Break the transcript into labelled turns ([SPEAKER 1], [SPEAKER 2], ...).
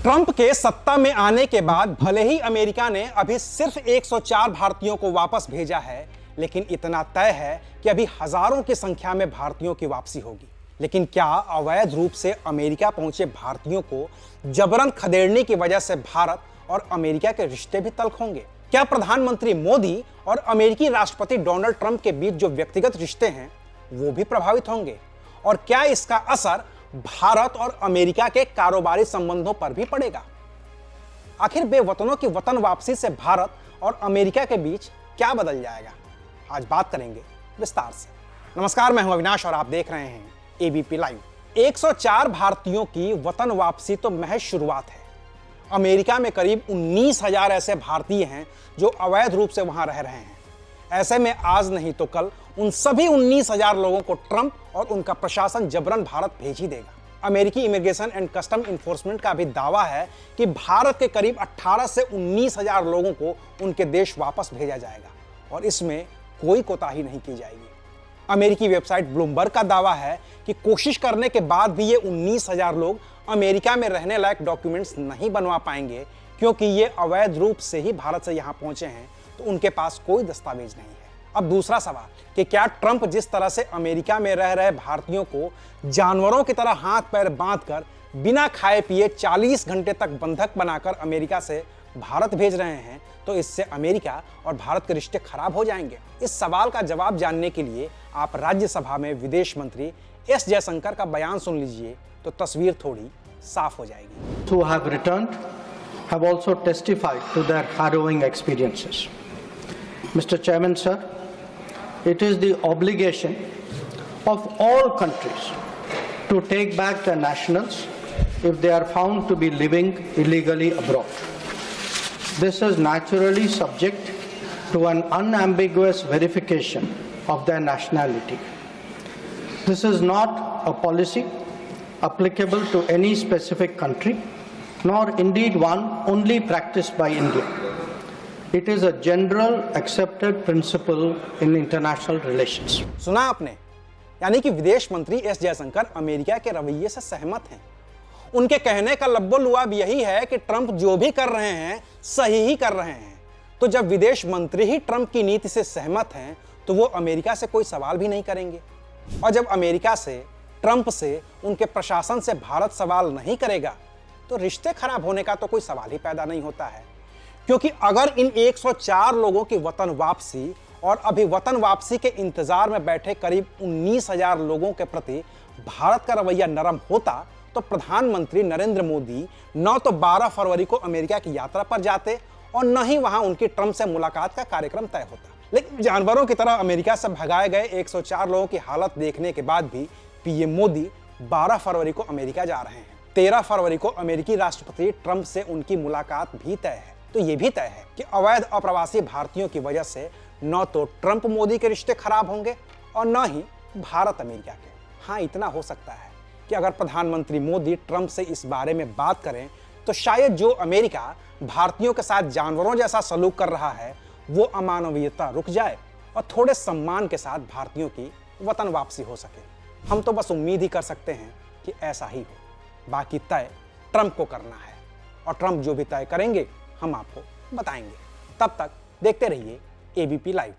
[SPEAKER 1] Trump के सत्ता में आने के बाद भले ही अमेरिका ने अभी सिर्फ 104 भारतीयों को वापस भेजा है, लेकिन इतना तय है कि अभी हजारों की संख्या में भारतीयों की वापसी होगी। लेकिन क्या अवैध रूप से अमेरिका पहुंचे भारतीयों को जबरन खदेड़ने की वजह से भारत और अमेरिका के रिश्ते भी तल्ख होंगे? क्या प्रधानमंत्री मोदी और अमेरिकी राष्ट्रपति डोनाल्ड ट्रंप के बीच जो व्यक्तिगत रिश्ते हैं वो भी प्रभावित होंगे? और क्या इसका असर भारत और अमेरिका के कारोबारी संबंधों पर भी पड़ेगा? आखिर बेवतनों की वतन वापसी से भारत और अमेरिका के बीच क्या बदल जाएगा? आज बात करेंगे विस्तार से। नमस्कार, मैं हूं अविनाश और आप देख रहे हैं एबीपी लाइव। 104 भारतीयों की वतन वापसी तो महज शुरुआत है। अमेरिका में करीब 19,000 ऐसे भारतीय हैं जो अवैध रूप से वहां रह रहे हैं। ऐसे में आज नहीं तो कल उन सभी 19,000 लोगों को ट्रंप और उनका प्रशासन जबरन भारत भेज ही देगा। अमेरिकी इमिग्रेशन एंड कस्टम इन्फोर्समेंट का भी दावा है कि भारत के करीब 18 से 19,000 लोगों को उनके देश वापस भेजा जाएगा और इसमें कोई कोताही नहीं की जाएगी। अमेरिकी वेबसाइट ब्लूमबर्ग का दावा है कि कोशिश करने के बाद भी ये 19,000 लोग अमेरिका में रहने लायक डॉक्यूमेंट्स नहीं बनवा पाएंगे, क्योंकि ये अवैध रूप से ही भारत से यहाँ पहुंचे हैं, तो उनके पास कोई दस्तावेज नहीं है। अब दूसरा सवाल कि क्या ट्रंप जिस तरह से अमेरिका में रह रहे भारतीयों को जानवरों की तरह हाथ पैर बांधकर बिना खाए पिए 40 घंटे तक बंधक बनाकर अमेरिका से भारत भेज रहे हैं, तो इससे अमेरिका और भारत के रिश्ते खराब हो जाएंगे? इस सवाल का जवाब जानने के लिए आप राज्यसभा में विदेश मंत्री एस जयशंकर का बयान सुन लीजिए, तो तस्वीर थोड़ी साफ हो जाएगी।
[SPEAKER 2] Who have returned have also testified to their harrowing experiences. Mr. Chairman, sir, it is the obligation of all countries to take back their nationals if they are found to be living illegally abroad. This is naturally subject to an unambiguous verification of their nationality. This is not a policy applicable to any specific country, nor indeed one only practiced by India. It is a general accepted principle in international relations.
[SPEAKER 1] सुना आपने? यानी कि विदेश मंत्री S Jaishankar America के रवैये से सहमत हैं। उनके कहने का लब्बो-लुआब यही है कि ट्रंप जो भी कर रहे हैं सही ही कर रहे हैं। तो जब विदेश मंत्री ही ट्रंप की नीति से सहमत हैं, तो वो अमेरिका से कोई सवाल भी नहीं करेंगे। और जब अमेरिका से, ट्रंप से, उनके प्रशासन से भारत सवाल नहीं करेगा, तो रिश्ते खराब होने का तो कोई सवाल ही पैदा नहीं होता है। क्योंकि अगर इन 104 लोगों की वतन वापसी और अभी वतन वापसी के इंतजार में बैठे करीब 19,000 लोगों के प्रति भारत का रवैया नरम होता, तो प्रधानमंत्री नरेंद्र मोदी न तो 12 फरवरी को अमेरिका की यात्रा पर जाते और न ही वहां उनकी ट्रंप से मुलाकात का कार्यक्रम तय होता। लेकिन जानवरों की तरह अमेरिका से भगाए गए 104 लोगों की हालत देखने के बाद भी पीएम मोदी 12 फरवरी को अमेरिका जा रहे हैं। 13 फरवरी को अमेरिकी राष्ट्रपति ट्रंप से उनकी मुलाकात भी तय है। तो यह भी तय है कि अवैध अप्रवासी भारतीयों की वजह से न तो ट्रंप मोदी के रिश्ते खराब होंगे और न ही भारत अमेरिका के। हाँ, इतना हो सकता है कि अगर प्रधानमंत्री मोदी ट्रंप से इस बारे में बात करें, तो शायद जो अमेरिका भारतीयों के साथ जानवरों जैसा सलूक कर रहा है, वो अमानवीयता रुक जाए और थोड़े सम्मान के साथ भारतीयों की वतन वापसी हो सके। हम तो बस उम्मीद ही कर सकते हैं कि ऐसा ही हो। बाकी तय ट्रंप को करना है और ट्रंप जो भी तय करेंगे हम आपको बताएंगे। तब तक देखते रहिए एबीपी लाइव।